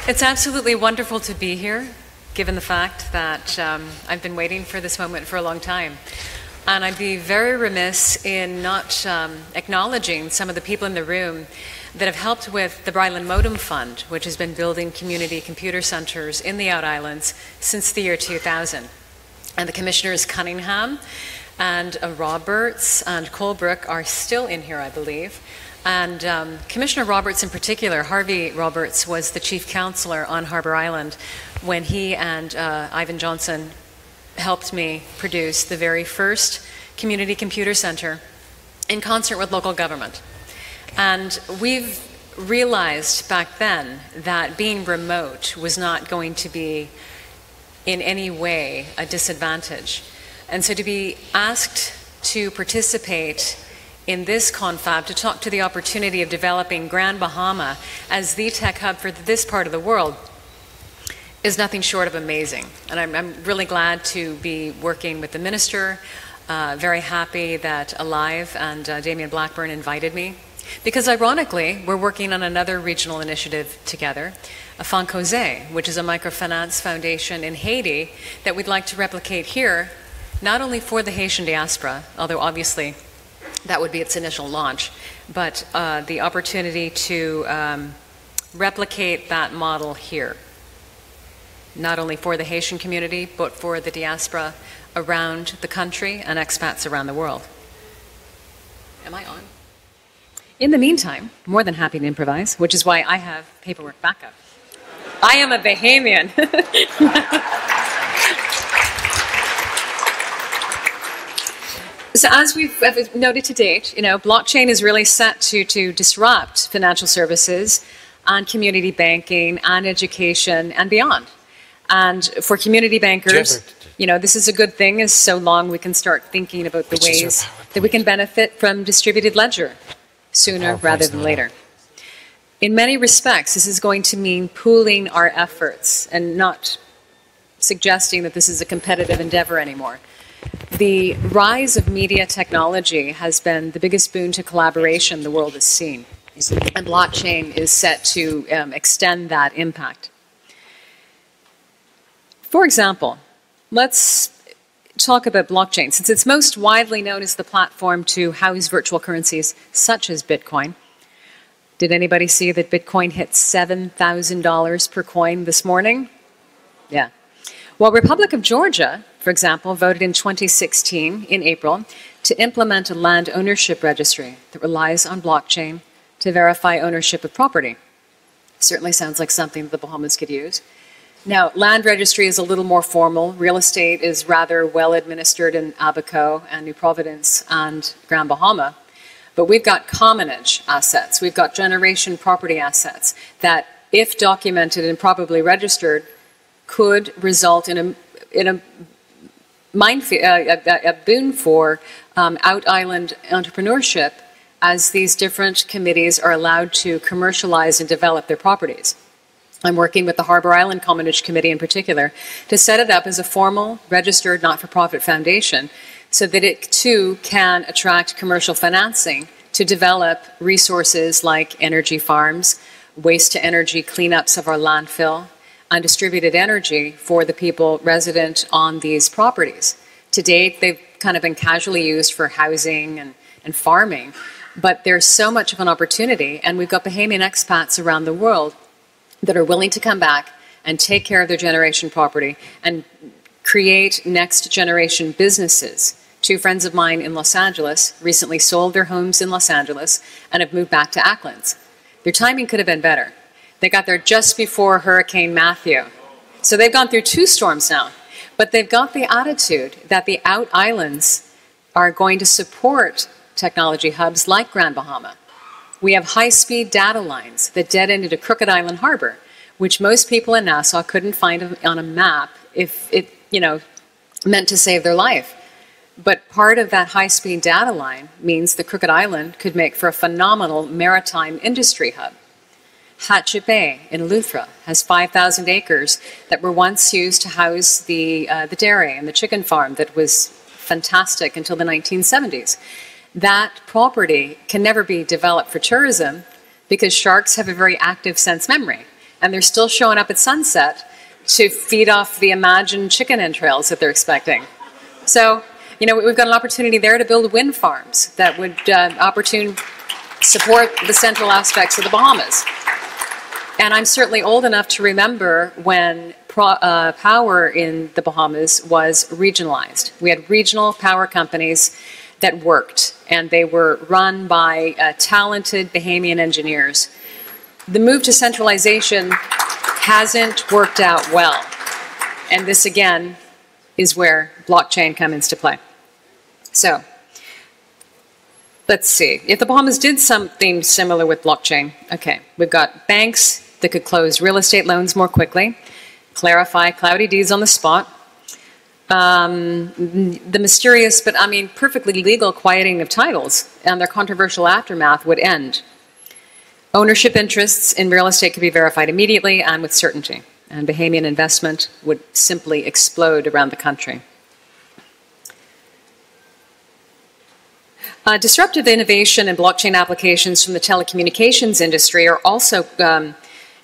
It's absolutely wonderful to be here, given the fact that I've been waiting for this moment for a long time. And I'd be very remiss in not acknowledging some of the people in the room that have helped with the Bryland Modem Fund, which has been building community computer centers in the Out Islands since the year 2000. And the Commissioners Cunningham and Roberts and Colebrook are still in here, I believe. And Commissioner Roberts in particular, Harvey Roberts, was the chief counselor on Harbour Island when he and Ivan Johnson helped me produce the very first community computer center in concert with local government. And we've realized back then that being remote was not going to be in any way a disadvantage. And so to be asked to participate in this confab, to talk to the opportunity of developing Grand Bahama as the tech hub for this part of the world is nothing short of amazing. And I'm really glad to be working with the minister, very happy that Alive and Damien Blackburn invited me. Because ironically, we're working on another regional initiative together, Foncoze, which is a microfinance foundation in Haiti that we'd like to replicate here, not only for the Haitian diaspora, although obviously that would be its initial launch, but the opportunity to replicate that model here, not only for the Haitian community, but for the diaspora around the country and expats around the world. Am I on? In the meantime, more than happy to improvise, which is why I have paperwork backup. I am a Bahamian. So as we've noted to date, blockchain is really set to disrupt financial services and community banking and education and beyond. And for community bankers, this is a good thing, as so long we can start thinking about the ways that we can benefit from distributed ledger sooner rather than later. In many respects, this is going to mean pooling our efforts and not suggesting that this is a competitive endeavor anymore. The rise of media technology has been the biggest boon to collaboration the world has seen, and blockchain is set to extend that impact. For example, let's talk about blockchain. Since it's most widely known as the platform to house virtual currencies such as Bitcoin, did anybody see that Bitcoin hit $7,000 per coin this morning? Yeah. Well, Republic of Georgia, for example, voted in 2016, in April, to implement a land ownership registry that relies on blockchain to verify ownership of property. Certainly sounds like something the Bahamas could use. Now, land registry is a little more formal. Real estate is rather well administered in Abaco and New Providence and Grand Bahama. But we've got commonage assets. We've got generation property assets that, if documented and probably registered, could result in a boon for out-island entrepreneurship as these different committees are allowed to commercialize and develop their properties. I'm working with the Harbour Island Commonage Committee in particular to set it up as a formal, registered, not-for-profit foundation so that it too can attract commercial financing to develop resources like energy farms, waste-to-energy cleanups of our landfill, and distributed energy for the people resident on these properties. To date, they've kind of been casually used for housing and farming, but there's so much of an opportunity, and we've got Bahamian expats around the world that are willing to come back and take care of their generation property and create next generation businesses. Two friends of mine in Los Angeles recently sold their homes in Los Angeles and have moved back to Acklands. Their timing could have been better. They got there just before Hurricane Matthew. So they've gone through 2 storms now, but they've got the attitude that the out islands are going to support technology hubs like Grand Bahama. We have high-speed data lines that dead end into Crooked Island Harbor, which most people in Nassau couldn't find on a map if it, meant to save their life. But part of that high-speed data line means the Crooked Island could make for a phenomenal maritime industry hub. Hatchet Bay in Eleuthera has 5,000 acres that were once used to house the dairy and the chicken farm that was fantastic until the 1970s. That property can never be developed for tourism because sharks have a very active sense memory. and they're still showing up at sunset to feed off the imagined chicken entrails that they're expecting. So, you know, we've got an opportunity there to build wind farms that would support the central aspects of the Bahamas. And I'm certainly old enough to remember when power in the Bahamas was regionalized. We had regional power companies that worked, and they were run by talented Bahamian engineers. The move to centralization hasn't worked out well. And this, again, is where blockchain comes into play. So, let's see. If the Bahamas did something similar with blockchain, okay, we've got banks that could close real estate loans more quickly, clarify cloudy deeds on the spot, the mysterious, but I mean perfectly legal quieting of titles and their controversial aftermath would end. Ownership interests in real estate could be verified immediately and with certainty, and Bahamian investment would simply explode around the country. Disruptive innovation and blockchain applications from the telecommunications industry are also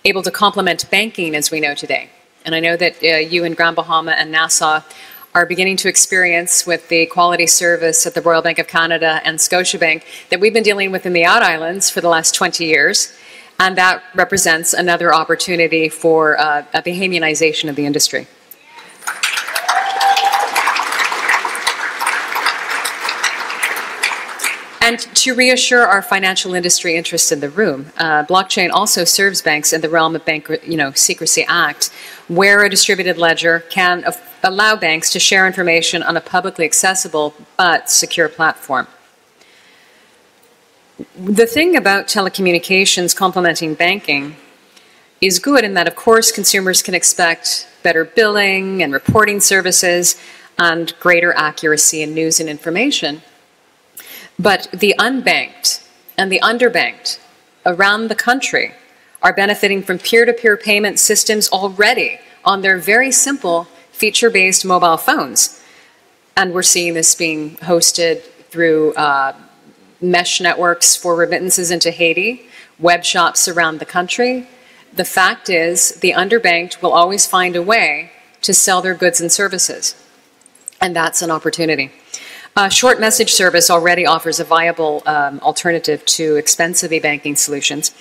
able to complement banking as we know today. And I know that you in Grand Bahama and Nassau are beginning to experience with the quality service at the Royal Bank of Canada and Scotiabank that we've been dealing with in the Out Islands for the last 20 years. And that represents another opportunity for a Bahamianization of the industry. And to reassure our financial industry interests in the room, blockchain also serves banks in the realm of Bank Secrecy Act, where a distributed ledger can allow banks to share information on a publicly accessible but secure platform. The thing about telecommunications complementing banking is good in that, of course, consumers can expect better billing and reporting services and greater accuracy in news and information. But the unbanked and the underbanked around the country are benefiting from peer-to-peer payment systems already on their very simple feature-based mobile phones. And we're seeing this being hosted through mesh networks for remittances into Haiti, web shops around the country. The fact is, the underbanked will always find a way to sell their goods and services. And that's an opportunity. Short message service already offers a viable alternative to expensive e-banking solutions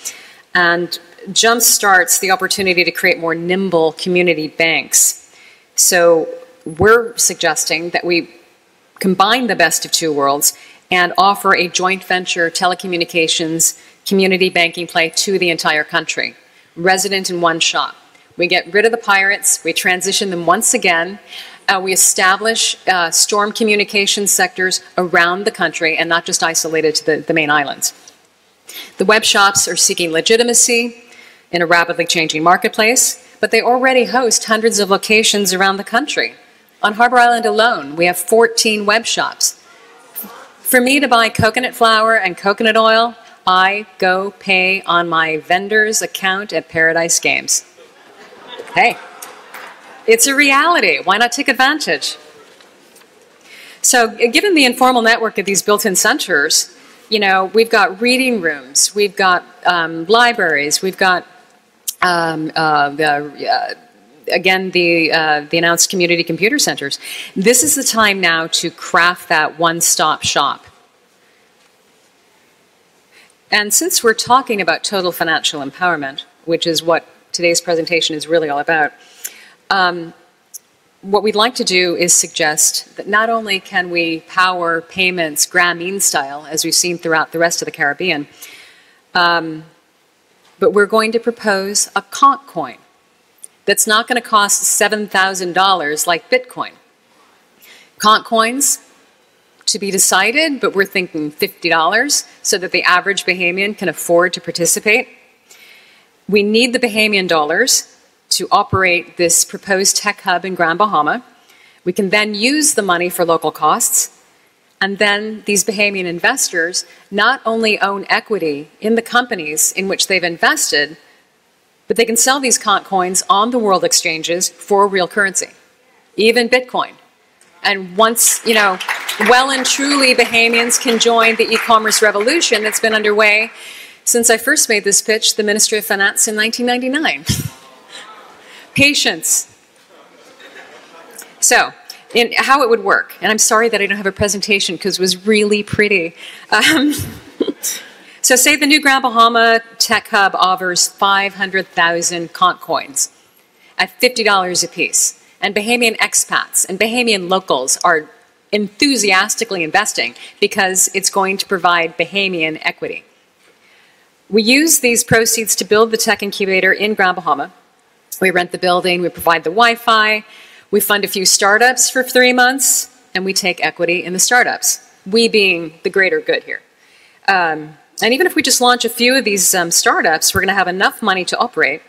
and jumpstarts the opportunity to create more nimble community banks. So we're suggesting that we combine the best of two worlds and offer a joint venture telecommunications community banking play to the entire country, resident in one shop. We get rid of the pirates, we transition them once again, we establish storm communication sectors around the country and not just isolated to the main islands. The web shops are seeking legitimacy in a rapidly changing marketplace, but they already host hundreds of locations around the country. On Harbor Island alone, we have 14 web shops. For me to buy coconut flour and coconut oil, I go pay on my vendor's account at Paradise Games. Hey. It's a reality. Why not take advantage? So given the informal network of these built-in centers, you know, we've got reading rooms, we've got libraries, we've got, again, the announced community computer centers. This is the time now to craft that one-stop shop. And since we're talking about total financial empowerment, which is what today's presentation is really all about, what we'd like to do is suggest that not only can we power payments Grameen style, as we've seen throughout the rest of the Caribbean, but we're going to propose a conch coin that's not going to cost $7,000 like Bitcoin. Conch coins to be decided, but we're thinking $50 so that the average Bahamian can afford to participate. We need the Bahamian dollars to operate this proposed tech hub in Grand Bahama. We can then use the money for local costs, and then these Bahamian investors not only own equity in the companies in which they've invested, but they can sell these conch coins on the world exchanges for real currency, even Bitcoin. And once, you know, well and truly Bahamians can join the e-commerce revolution that's been underway since I first made this pitch, the Ministry of Finance in 1999. Patience. So, how it would work, and I'm sorry that I don't have a presentation because it was really pretty. So say the new Grand Bahama Tech Hub offers 500,000 conch coins at $50 a piece, and Bahamian expats and Bahamian locals are enthusiastically investing because it's going to provide Bahamian equity. We use these proceeds to build the tech incubator in Grand Bahama. We rent the building, we provide the Wi-Fi, we fund a few startups for 3 months, and we take equity in the startups, we being the greater good here. And even if we just launch a few of these startups, we're going to have enough money to operate,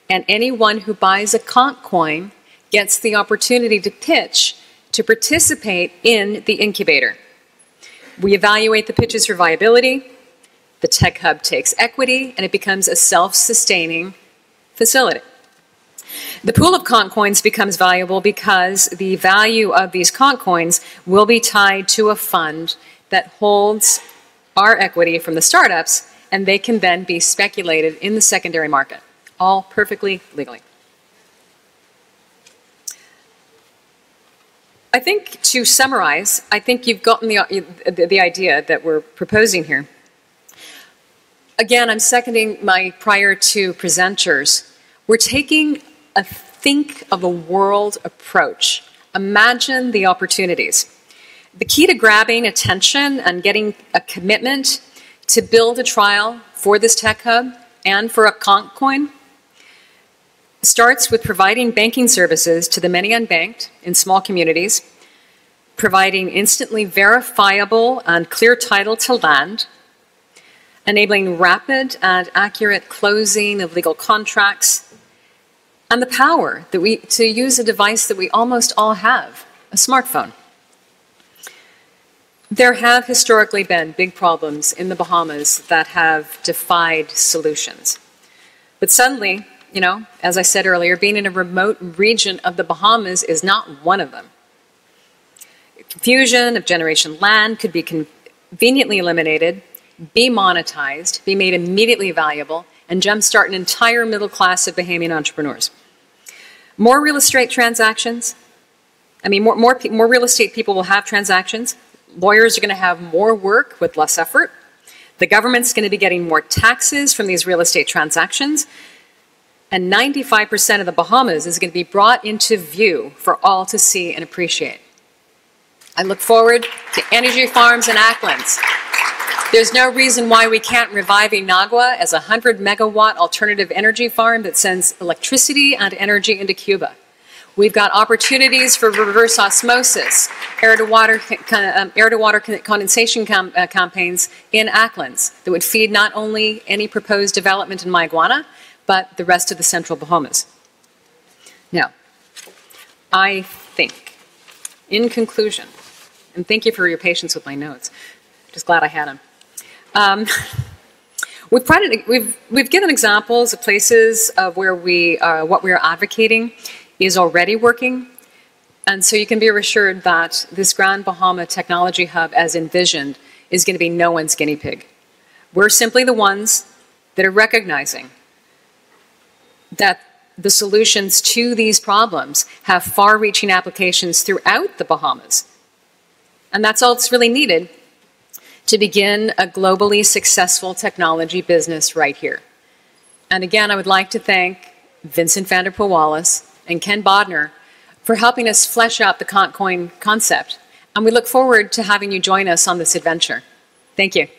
and anyone who buys a conch coin gets the opportunity to pitch to participate in the incubator. We evaluate the pitches for viability, the tech hub takes equity, and it becomes a self-sustaining facility. The pool of conch coins becomes valuable because the value of these conch coins will be tied to a fund that holds our equity from the startups, and they can then be speculated in the secondary market, all perfectly legally. I think to summarize, I think you've gotten the idea that we're proposing here. Again, I'm seconding my prior two presenters. We're taking a think of a world approach. Imagine the opportunities. The key to grabbing attention and getting a commitment to build a trial for this tech hub and for a conch coin starts with providing banking services to the many unbanked in small communities, providing instantly verifiable and clear title to land, enabling rapid and accurate closing of legal contracts, and the power that to use a device that we almost all have, a smartphone. There have historically been big problems in the Bahamas that have defied solutions. But suddenly, you know, as I said earlier, being in a remote region of the Bahamas is not one of them. Confusion of generation land could be conveniently eliminated, be monetized, be made immediately valuable, and jumpstart an entire middle class of Bahamian entrepreneurs. More real estate transactions. I mean, more real estate people will have transactions. Lawyers are going to have more work with less effort. The government's going to be getting more taxes from these real estate transactions. And 95% of the Bahamas is going to be brought into view for all to see and appreciate. I look forward to energy farms and Acklands. There's no reason why we can't revive Inagua as a 100-megawatt alternative energy farm that sends electricity and energy into Cuba. We've got opportunities for reverse osmosis, air-to-water condensation campaigns in Acklands that would feed not only any proposed development in Mayaguana, but the rest of the central Bahamas. Now, I think, in conclusion, and thank you for your patience with my notes, just glad I had them. We've given examples of places of where what we are advocating is already working, and so you can be reassured that this Grand Bahama Technology Hub, as envisioned, is going to be no one's guinea pig. We're simply the ones that are recognizing that the solutions to these problems have far-reaching applications throughout the Bahamas, and that's all that's really needed to begin a globally successful technology business right here. And again, I would like to thank Vincent van der Poel Wallace and Ken Bodner for helping us flesh out the conch coin concept. And we look forward to having you join us on this adventure. Thank you.